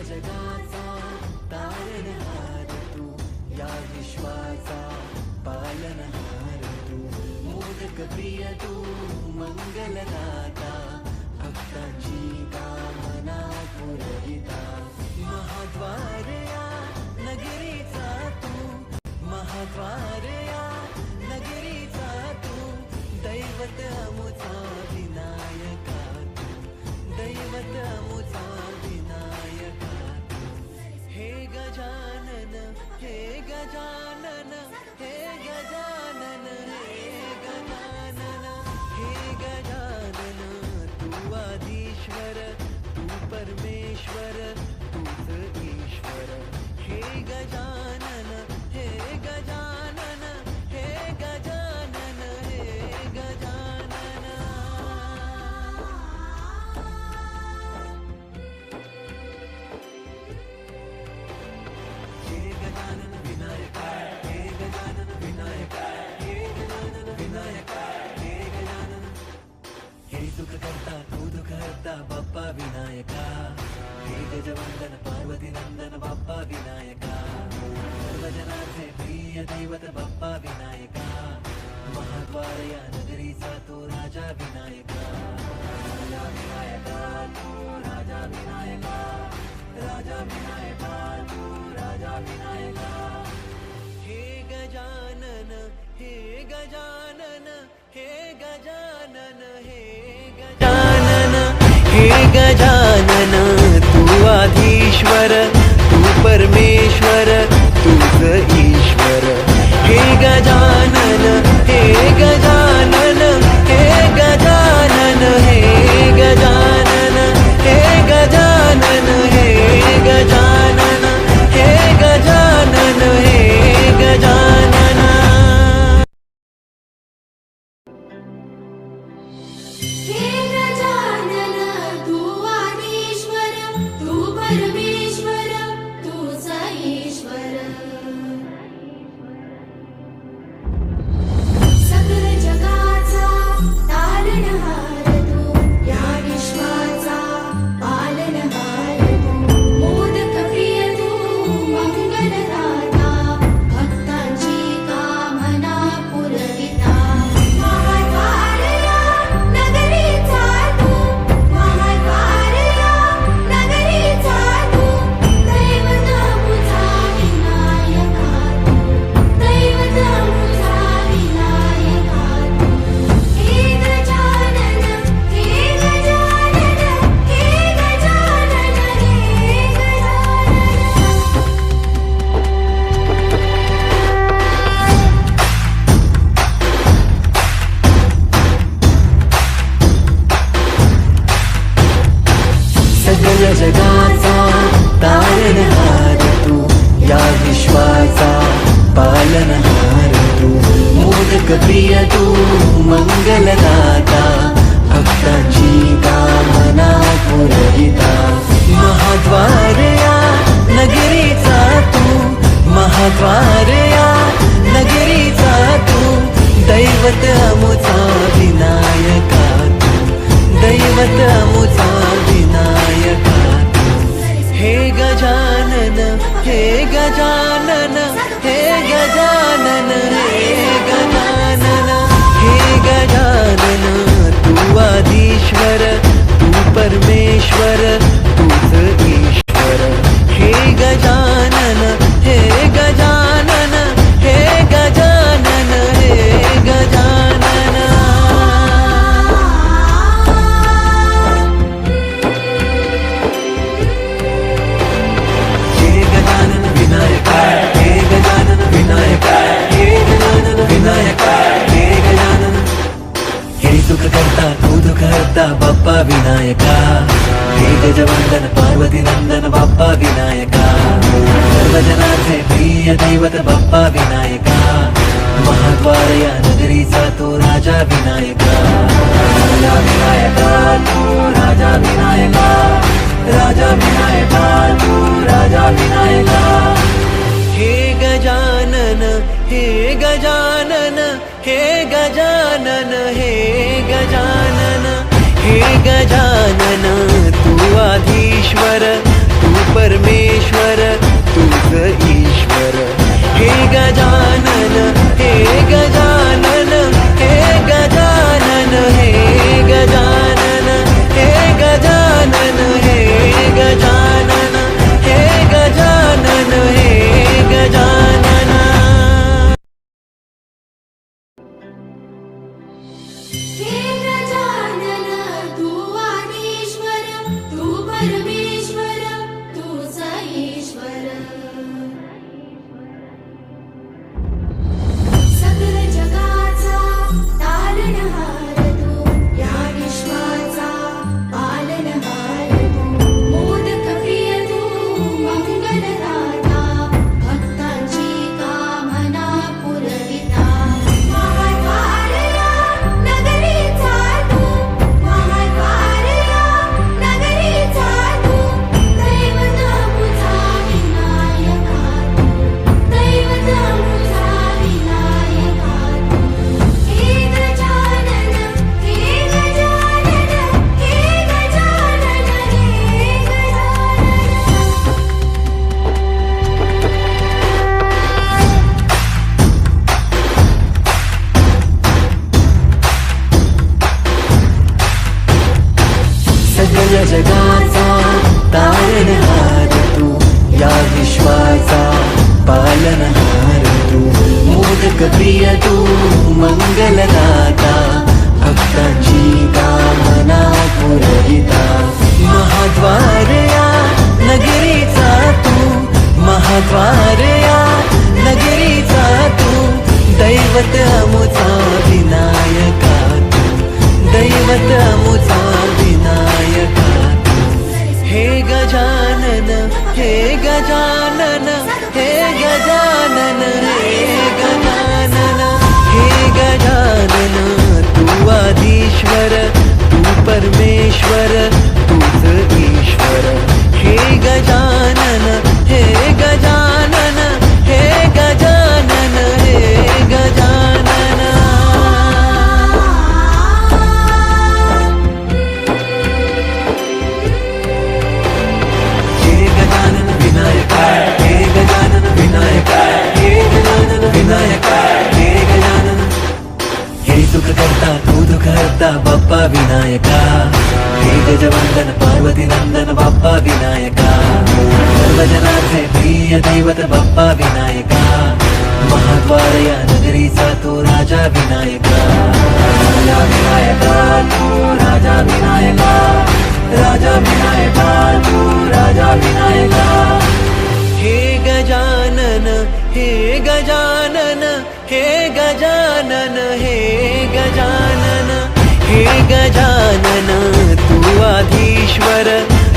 जगाचा तारणहार तू, या विश्वाचा पालनहार तू, मोदक प्रिय तू, मंगलदाता, भक्तांची कामना पुरविता, महाद्वार या नगरीचा तू, महाद्वार या नगरीचा तू, दैवत अमुचा विनायका तू, दैवत अमुचा विनायका तू, हे गजानन, हे गजानन, हे गजानन, हे गजानन, हे गजानन, तू आदिश्वर, तू परमेश्वर, तूच ईश्वर, हे गजानन, हे गजानन, हे गजानन, हे गजानन. हे गजानन विनायका, हे गजानन विनायका, हे गजानन विनायका, हे गजानन. हे सुख करता तू दुःख हरता बाप्पा विनायका, हे गजवंदन पार्वती नंदन बाप्पा विनायका, सर्वजनांचे प्रिय दैवत बाप्पा विनायका, महाद्वार या नगरीचा तो राजा विनायका, राजा विनायका तू, राजा विनायका, राजा विनायका तू, राजा विनायका. हे गजानन, हे गजानन, हे गजानन, हे गजानन, हे गजानन, तू आधीश्वर, तू परमेश्वर, तूच ईश्वर, हे गजानन, हे गजानन, हे गजानन, हे गजानन, हे गजानन, हे गजानन, हे गजानन, हे गजानन. हे गजानन, तू आदिश्वर, तू परमेश्वर, तूच ईश्वर, सकल जगाचा तारणहार तू, या विश्वाचा पालनहार तू, मोदक प्रिय तू, मंगलदाता, भक्तांची कामना पुरविता, महाद्वार या नगरीचा तू, महाद्वार या नगरीचा तू, दैवत अमुचा विनायका तू, दैवत अमुचा विनायका तू, हे गजानन, हे गजानन, हे गजानन, हे गजानन. सगळ जगाचा तारणहार तू, या विश्वाचा पालनहार तू, मोदक प्रिय तू, मंगलदाता, भक्तांची कामना पुरविता, महाद्वार या नगरीचा तू, महाद्वार या नगरीचा तू, दैवत अमुचा विनायका तू, दैवत अमुचा विनायका तू, हे गजानन, हे गजानन, हे गजानन, हे गजानन, हे गजानन, तू आदिश्वर, तू परमेश्वर, तूच ईश्वर, हे गजानन, हे गजानन, हे गजानन, हे गजानन. हे गजानन विनायका, हे गजानन विनायका, हे गजानन विनायका, हे गजानन. हे सुख करता तू दुःख हरता बाप्पा विनायका, हे गजवंदन पार्वती नंदन बाप्पा विनायका, सर्वजनांचे प्रिय दैवत बाप्पा विनायका, महाद्वार या नगरीचा तो राजा विनायका, राजा विनायका तू, राजा विनायका, राजा विनायका तू, राजा विनायका. हे गजानन, हे गजानन, हे गजानन, हे गजानन, हे गजानन, तू आधीश्वर, तू परमेश्वर तूच ईश्वर. हे गजानन हे गजानन हे गजानन हे गजानन हे गजानन हे गजानन हे गजानन हे गजानन. हे गजानन तू आदिश्वर तू परमेश्वर तूच ईश्वर. सकल जगाचा तारणहार तू या विश्वाचा पालनहार तू. मोदक प्रिय तू मंगलदाता भक्तांची कामना पुरविता. महाद्वार या नगरीचा तू महाद्वार या नगरीचा तू. दैवत मुझा विनायका तू दैवत मुझा विनायका तू. हे गजानन हे गजानन हे गजानन हे गजानन. सगळ जगाचा तारणहार तू या विश्वाचा पालनहार तू. मोदक प्रिय तू मंगलदाता भक्तांची कामना पुरविता. महाद्वार या नगरीचा तू महाद्वार या नगरीचा तू. दैवत अमुचा विनायका तू दैवत अमुचा विनायका तू. हे गजानन हे गजानन हे गजानन हे गजानन हे गजानन तू आदिश्वर तू परमेश्वर तूच ईश्वर. हे गजानन हे गजानन हे गजानन हे गजानन. हे गजानन विनायक हे गजानन विनायक हे गजानन विनायक हे गजानन. हे सुख करता तू दुःख हरता बाप्पा विनायका. हे गजवंदन पार्वती नंदन बाप्पा विनायका. सर्वजनाचे प्रिय दैवत बाप्पा विनायका. महाद्वार या नगरीचा तू राजा विनायका. राजा विनायका तू राजा विनायका. राजा विनायका तू राजा विनायका. हे गजानन हे गजानन हे गजानन हे गजानन हे गजानन तू आदिश्वर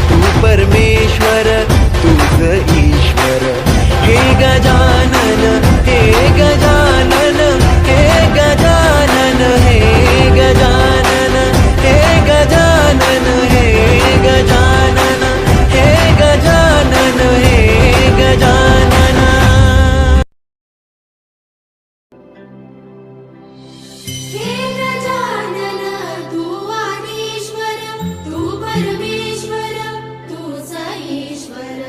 तू परमेश्वर तूच ईश्वर. हे गजानन हे गजानन हे गजानन हे गजानन हे गजानन हे गजानन हे गजानन हे गजानन. हे गजानन तू आदिश्वर तू परमेश्वर तूच ईश्वर.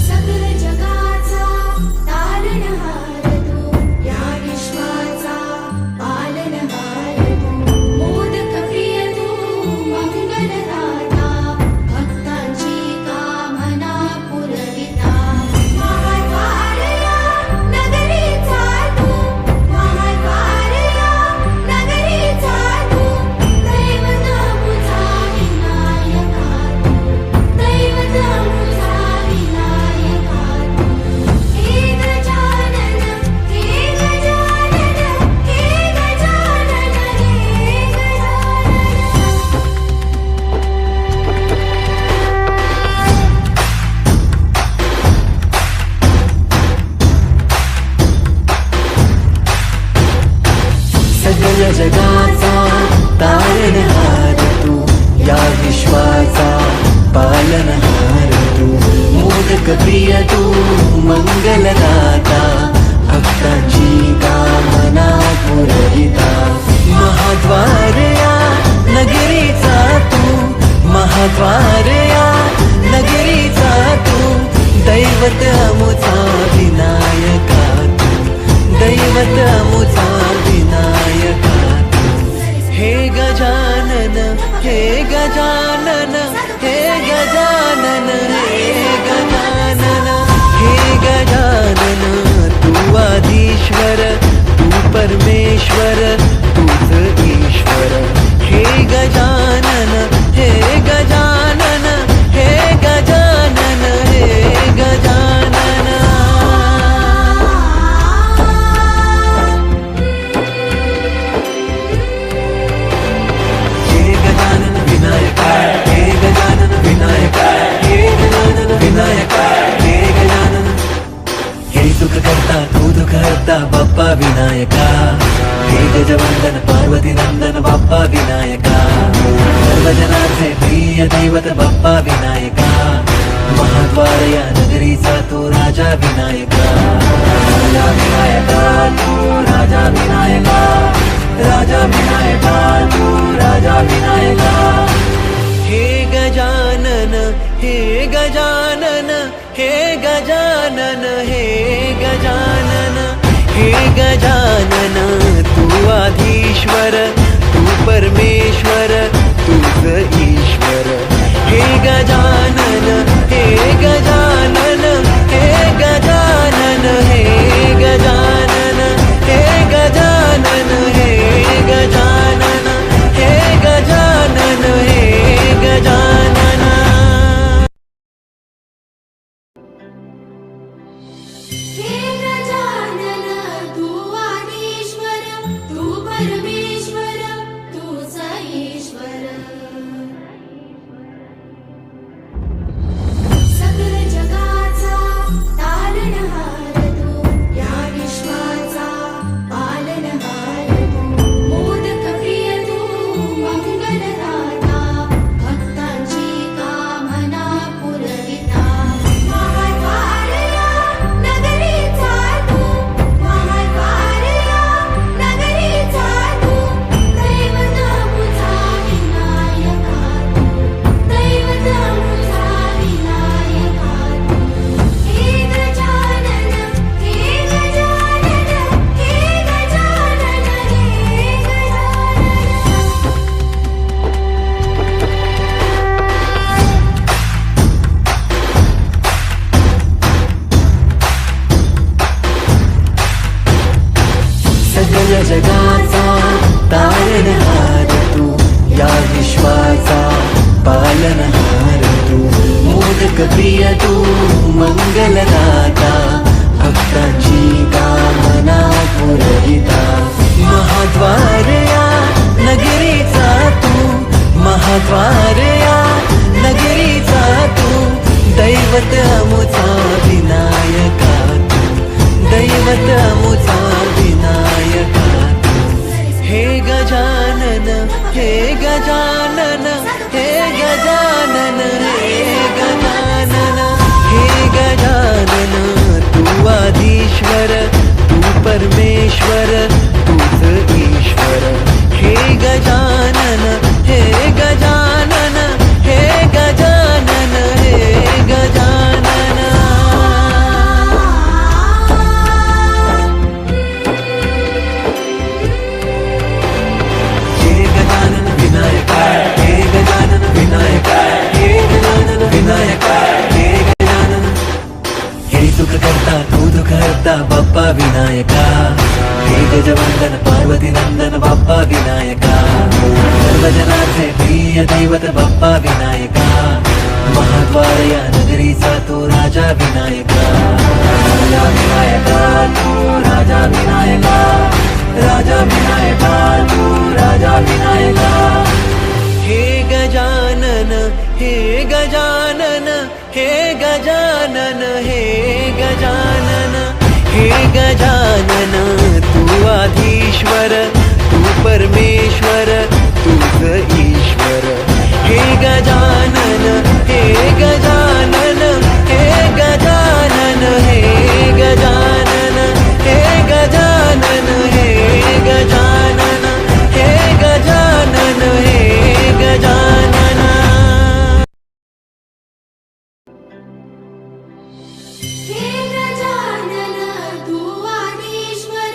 सकल जगाचा तारणहार तू या विश्वाचा पालनहार तू. मोदक प्रिय तू मंगलदाता भक्तांची कामना पुरविता. महाद्वार या नगरीचा तू महाद्वार या नगरीचा तू. दैवत मुझा विनायका तू दैवत मुझा विनायका तू. हे गजानन हे गजानन हे गजानन हे गजानन. सगळ जगाचा तारणहार तू या विश्वाचा पालनहार तू. मोदक प्रिय तू मंगलदाता भक्तांची कामना पुरविता. महाद्वार या नगरीचा तू दैवत अमुचा विनायका हे गजानन हे गजानन हे गजानन हे गजानन हे गजानन तू आदिश्वर तू परमेश्वर तूच ईश्वर हे गजानन हे गजानन हे गजानन हे गजानन हे गजानन विनायका हे गजानन विनायका हे गजानन विनायका हे गजानन हे सुख करता तू दुःख हरता बाप्पा विनायका हे गजवंदन पार्वती नंदन बाप्पा विनायका सर्वजनार्थे प्रिय दैवत बाप्पा विनायका महाद्वार या नगरीचा तू राजा विनायका राजा विनायका तू राजा विनायका राजा विनायका तू राजा विनायका हे गजानन हे गजानन हे गजानन हे गजानन हे गजानन तू आधीश्वर तू परमेश्वर तूच ईश्वर हे गजानन हे गजानन हे गजानन हे गजानन हे गजानन हे गजानन हे गजानन हे गजानन हे गजानन तू आदिश्वर तू परमेश्वर तूच ईश्वर सकल जगाचा तारणहार तू या विश्वाचा पालनहार तू मोदक प्रिय तू मंगलदाता भक्तांची कामना पुरविता महाद्वार या नगरीचा तू महाद्वार या नगरीचा तू दैवत अमुचा विनायका तू दैवत अमुचा विनायका तू हे गजानन हे गजानन हे गजानन हे गजानन सगळ जगाचा तारणहार तू या विश्वाचा पालनहार तू मोदक प्रिय तू मंगलदाता भक्तांची कामना पुरविता महाद्वार या नगरीचा तू महाद्वार या नगरीचा तू दैवत अमुचा विनायका तू दैवत अमुचा विनायका हे गजानन हे गजानन हे गजानन हे गजानन हे गजानन तू आदिश्वर तू परमेश्वर तूच ईश्वर हे गजानन हे गजानन हे गजानन हे गजानन हे गजानन विनायका हे गजानन विनायका हे गजानन विनायका हे गजानन हे सुख करता तू दुःख हरता बाप्पा विनायका हे गजवंदन पार्वती नंदन बाप्पा विनायका सर्वजनार्थे प्रिय दैवत बाप्पा विनायका महाद्वार या नगरीचा तू राजा विनायका राजा विनायका तू राजा विनायका राजा विनायका तू राजा विनायका हे गजानन हे गजानन हे गजानन हे गजानन हे गजानन तू आधीश्वर तू परमेश्वर तूच ईश्वर हे गजानन हे गजानन हे गजानन हे गजानन हे गजानन हे गजानन हे गजानन हे गजानन हे गजानन तू आदिश्वर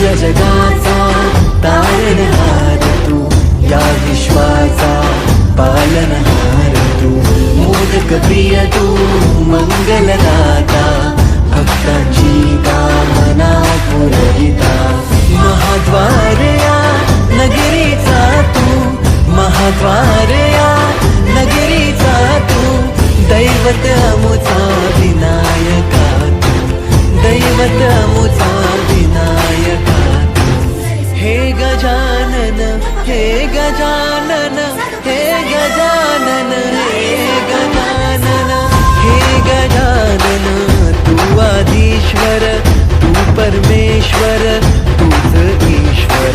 सगळ्या जगाचा तारणहार तू, या विश्वाचा पालनहार तू, मोदक प्रिय तू, मंगलदाता, भक्तांची कामना पुरविता, महाद्वार या नगरीचा तू, महाद्वार या नगरीचा तू, दैवत अमुचा विनायका तू, दैवत अमुचा विनायका तू. हे गजानन, हे गजानन, हे गजानन, हे गजानन, हे गजानन, तू आदिश्वर, तू परमेश्वर, तूच ईश्वर.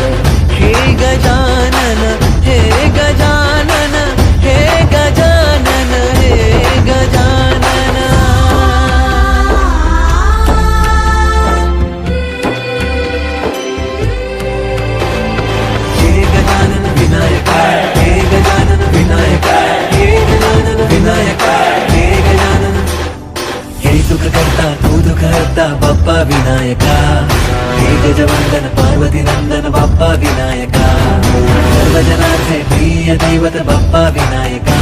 हे गजानन, हे गजानन, हे गजानन, हे गजानन. हे गजानन विनायका, हे गजानन विनायका, हे गजानन विनायका, हे गजानन. हे सुख करता तू दुःख हरता बाप्पा विनायका, हे गजवंदन पार्वती नंदन बाप्पा विनायका, सर्वजनांचे प्रिय दैवत बाप्पा विनायका,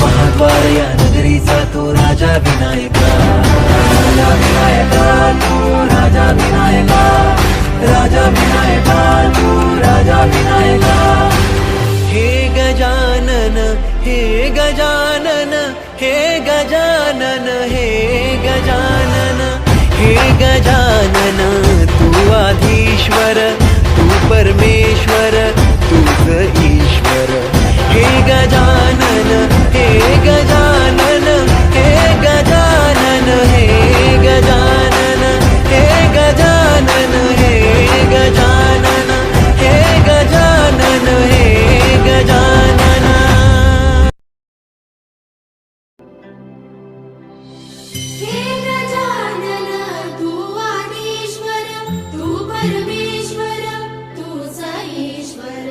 महाद्वार या नगरीचा तू राजा विनायका, राजा विनायका तू, राजा विनायका, राजा विनायका तू, राजा विनायका. हे गजानन, हे गजानन, हे गजानन, हे गजानन, हे गजानन, तू आधीश्वर, तू परमेश्वर, तूच ईश्वर. हे गजानन, हे गजानन, हे गजानन, हे गजानन, हे गजानन, हे गजानन, हे गजानन, हे गजानन. हे गजानन, तू आदिश्वर, तू परमेश्वर, तूच ईश्वर.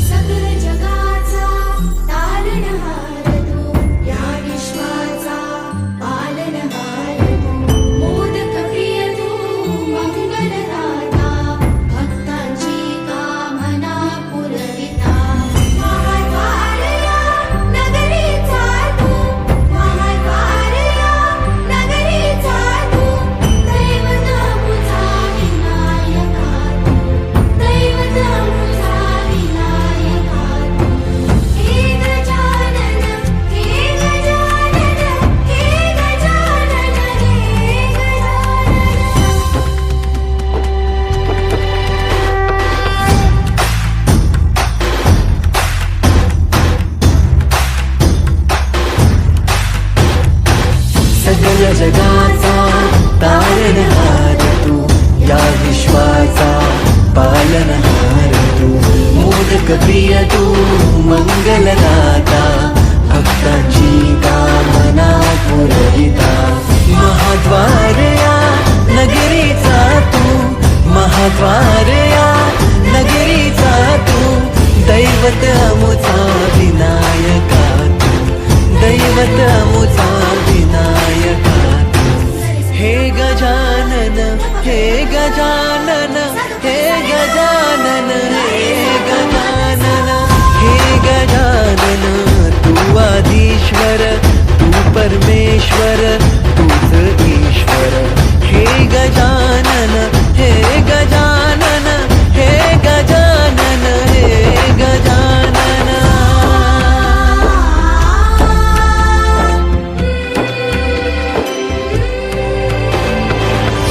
सकल जगाचा तारणहार तू, या विश्वाचा पालनहार तू, मोदक प्रिय तू, मंगलदाता, भक्तांची कामना पुरविता, महाद्वार या नगरीचा तू, महाद्वार या नगरीचा तू, दैवत अमुचा विनायका तू, दैवत अमुचा विनायका तू. हे गजानन, हे गजानन, हे गजानन, हे गजानन. सगळ्या जगाचा तारणहार तू, या विश्वाचा पालनहार तू, मोदक प्रिय तू, मंगलदाता, भक्तांची कामना पुरविता, महाद्वार या नगरीचा तू, महाद्वार या नगरीचा तू, दैवत अमुचा विनायका तू, दैवत अमुचा विनायका तू. हे गजानन, हे गजानन, हे गजानन, हे गजानन, हे गजानन, तू आदिश्वर, तू परमेश्वर, तूच ईश्वर. हे गजानन, हे गजानन, हे गजानन, हे गजानन.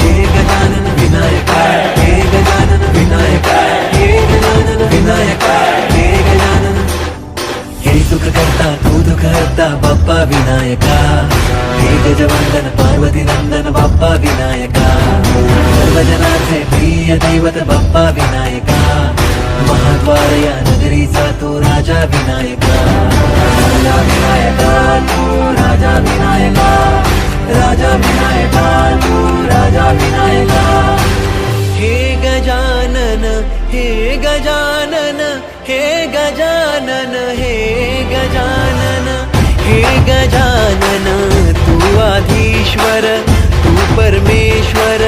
हे गजानन विनायका, हे गजानन विनायका, हे गजानन विनायका, हे गजानन. हे सुख करता तू दुःख हरता बाप्पा विनायका, हे गजवंदन पार्वती नंदन बाप्पा विनायका, सर्वजनांचे प्रिय दैवत बाप्पा विनायका, महाद्वार या नगरीचा तू राजा विनायका, राजा विनायका तू, राजा विनायका, राजा विनायका तू, राजा विनायका. हे गजानन, हे गजानन, हे गजानन, हे गजानन, हे गजानन, तू आधीश्वर, तू परमेश्वर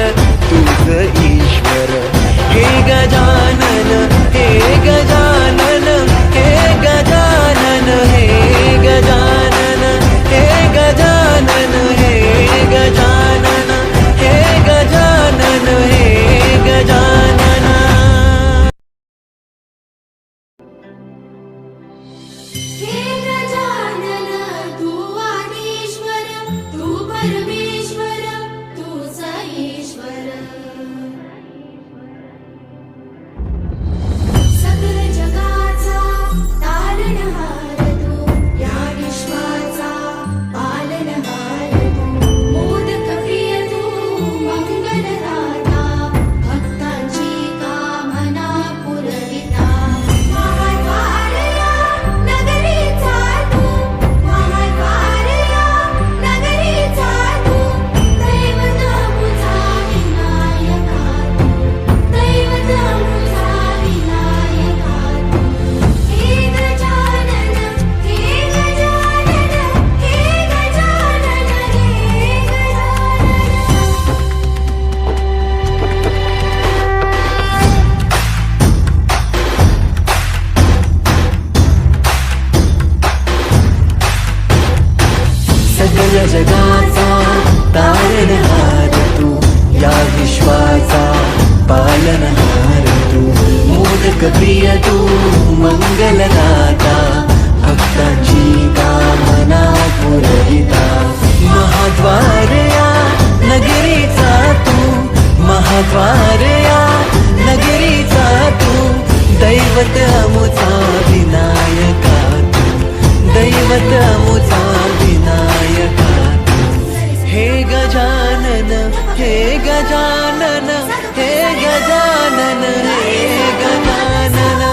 तूच ईश्वर. हे गजानन हे गजानन हे गजानन हे गजानन हे गजानन हे गजानन हे गजानन हे गजानन. हे गजानन तू आदिश्वर तू परमेश्वर तूच ईश्वर. सकल जगाचा तारणहार तू या विश्वाचा पालनहार तू. मोदक प्रिय तू मंगलदाता भक्तांची कामना पुरविता. महाद्वारया नगरीचा तू महाद्वारया नगरीचा तू. दैवत मुझा विनायका तू दैवत मुझा विनायका तू. हे गजानन हे गजानन हे गजानन हे गजानन. सकल जगाचा तारणहार तू या विश्वाचा पालनहार तू. मोदक प्रिय तू मंगलदाता भक्तांची कामना पुरविता. महाद्वारया नगरीचा तू महाद्वारया नगरीचा तू. दैवत अमुचा विनायका तू दैवत अमुचा विनायका तू. हे गजानन हे गजानन हे गजानन हे गजानन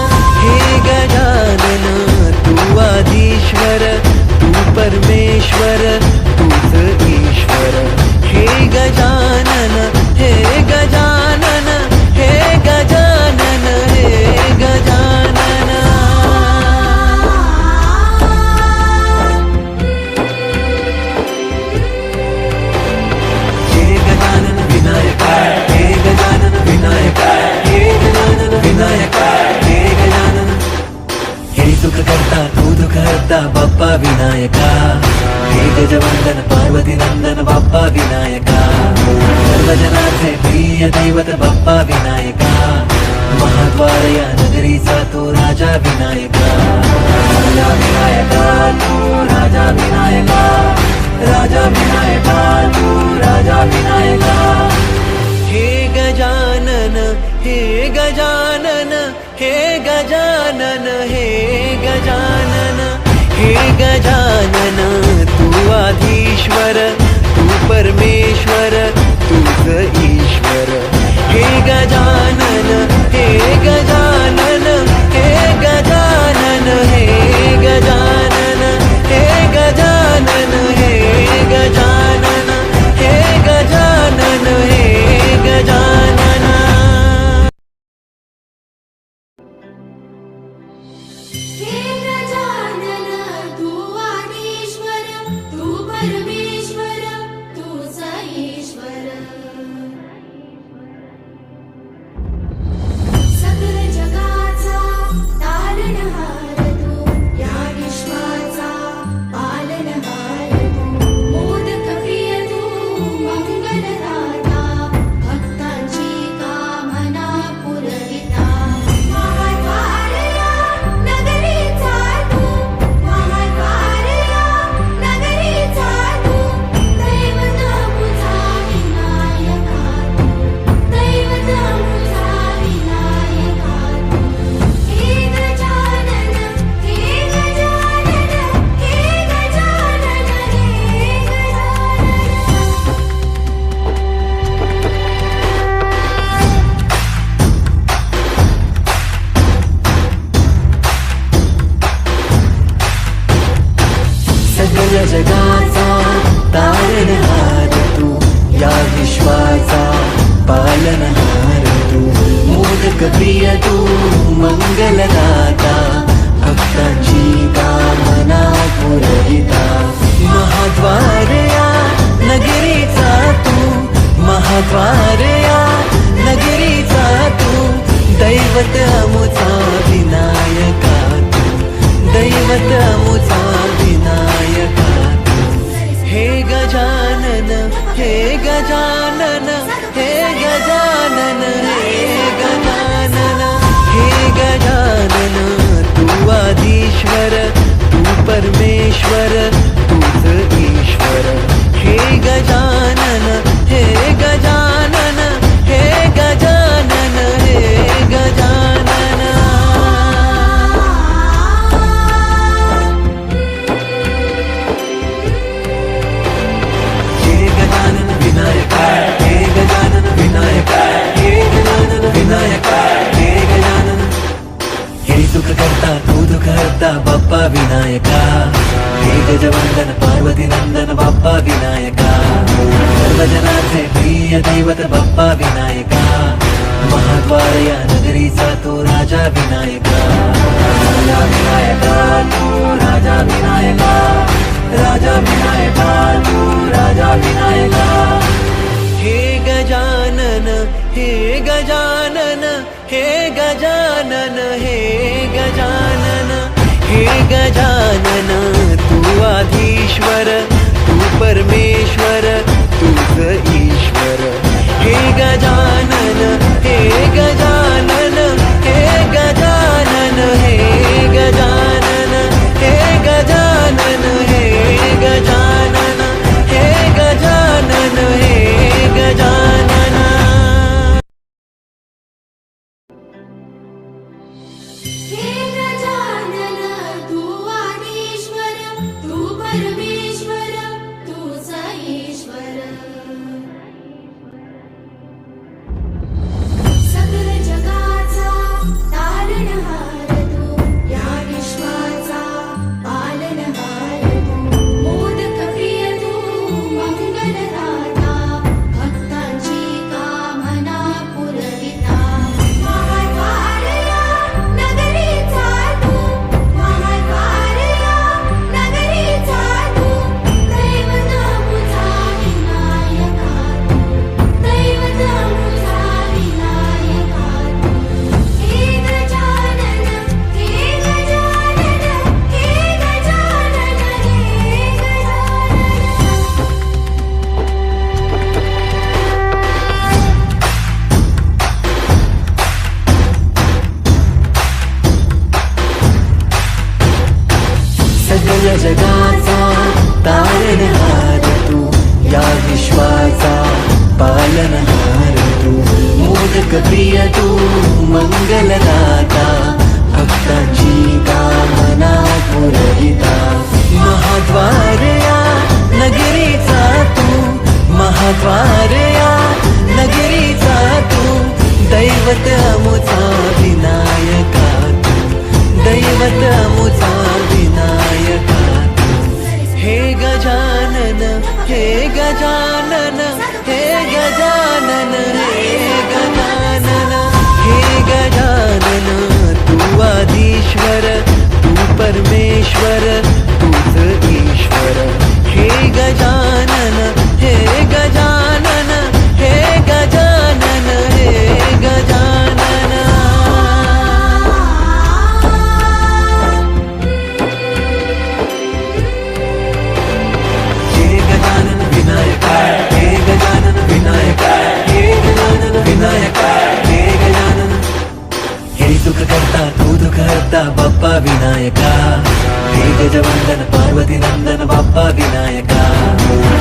हे गजानन तू आदिश्वर तू परमेश्वर तूच ईश्वर. हे गजानन हे गजानन हे गजानन हे गजानन. हे गजानन विनायका हे गजानन विनायका हे गजानन विनायका हे गजानन. हे सुख करता तू दुःख हरता बाप्पा विनायका. हे गजवंदन पार्वती नंदन बाप्पा विनायका. सर्वजनाचे प्रिय दैवत बाप्पा विनायका. महाद्वारया नगरीचा तो राजा विनायका. राजा विनायका तू राजा विनायका. राजा विनायका तू राजा विनायका. हे गजानन हे गजानन हे गजानन हे गजानन हे गजानन तू आदिश्वर तू परमेश्वर तूच ईश्वर. हे गजानन हे गजानन हे गजानन हे गजानन हे गजानन हे गजानन हे गजानन हे गजानन. हे गजानन तू आदिश्वर तू परमेश्वर तूच ईश्वर. सकल जगाचा तारणहार तू या विश्वाचा पालनहार तू. मोदक प्रिय तू मंगलदाता भक्तांची कामना पुरविता. महाद्वारया नगरीचा तू महाद्वारया नगरीचा तू. दैवत मुझा विनायका तू दैवत मुझा विनायका तू. हे गजानन हे गजानन हे गजानन हे गजानन. सकल जगाचा तारणहार तू या विश्वाचा पालनहार तू. मोदक प्रिय तू मंगलदाता भक्तांची कामना पुरविता. महाद्वारया नगरीचा तू गजानन हे गजानन हे गजानन हे गजानन तू आधीश्वर तू परमेश्वर तूच ईश्वर हे गजानन हे गजानन हे गजानन हे गजानन हे गजानन विनायक हे गजानन विनायक हे गजानन विनायक हे गजानन हे सुख करता तू दुःख हरता बाप्पा विनायका हे गजवंदन पार्वती नंदन बाप्पा विनायका सर्वजनाचे प्रिय दैवत बाप्पा विनायका महाद्वार या नगरीचा तो राजा विनायका राजा विनायका तू राजा विनायका राजा विनायका तू राजा विनायका हे गजानन हे गजानन हे गजानन हे गजानन हे गजानन तू आधीश्वर तू परमेश्वर तूच ईश्वर हे गजानन हे गजानन हे गजानन हे गजानन हे गजानन हे गजानन हे गजानन हे गजानन हे गजानन तू आदिश्वर तू परमेश्वर तूच ईश्वर सकल जगाचा तारणहार तू या विश्वाचा पालनहार तू मोदक प्रिय तू मंगलदाता भक्तांची कामना पुरविता महाद्वार या नगरीचा तू महाद्वार या नगरीचा तू दैवत मुझा विनायका तू दैवत मुझा विनायका तू हे गजानन हे गजानन हे गजानन हे गजानन सगळ्या जगाचा तारणहार तू या विश्वाचा पालनहार तू मोदक प्रिय तू मंगलदाता भक्तांची कामना पुरविता महाद्वार या नगरीचा तू महाद्वार या नगरीचा तू दैवत अमुचा विनायका तू दैवत अमुचा विनायका तू हे गजानन हे गजानन हे गजानन हे गजानन हे गजानन तू आधीश्वर तू परमेश्वर तूच ईश्वर हे गजानन हे गजानन हे गजानन हे गजानन हे गजानन विनायक हे गजानन विनायक हे गजानन विनायक हे गजानन हे सुख करता तू दुःख हरता बाप्पा विनायका हे गजवंदन पार्वती नंदन बाप्पा विनायका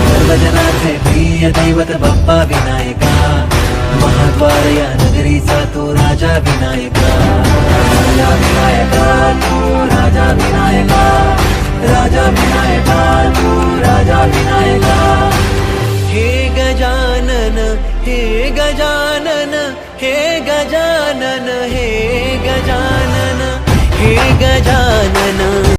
सर्वजनाचे प्रिय दैवत बाप्पा विनायका महाद्वार या नगरीचा तो राजा विनायका राजा विनायका तू राजा विनायका राजा विनायका तू राजा विनायका हे गजानन हे गजानन हे गजानन हे गजानन हे गजानन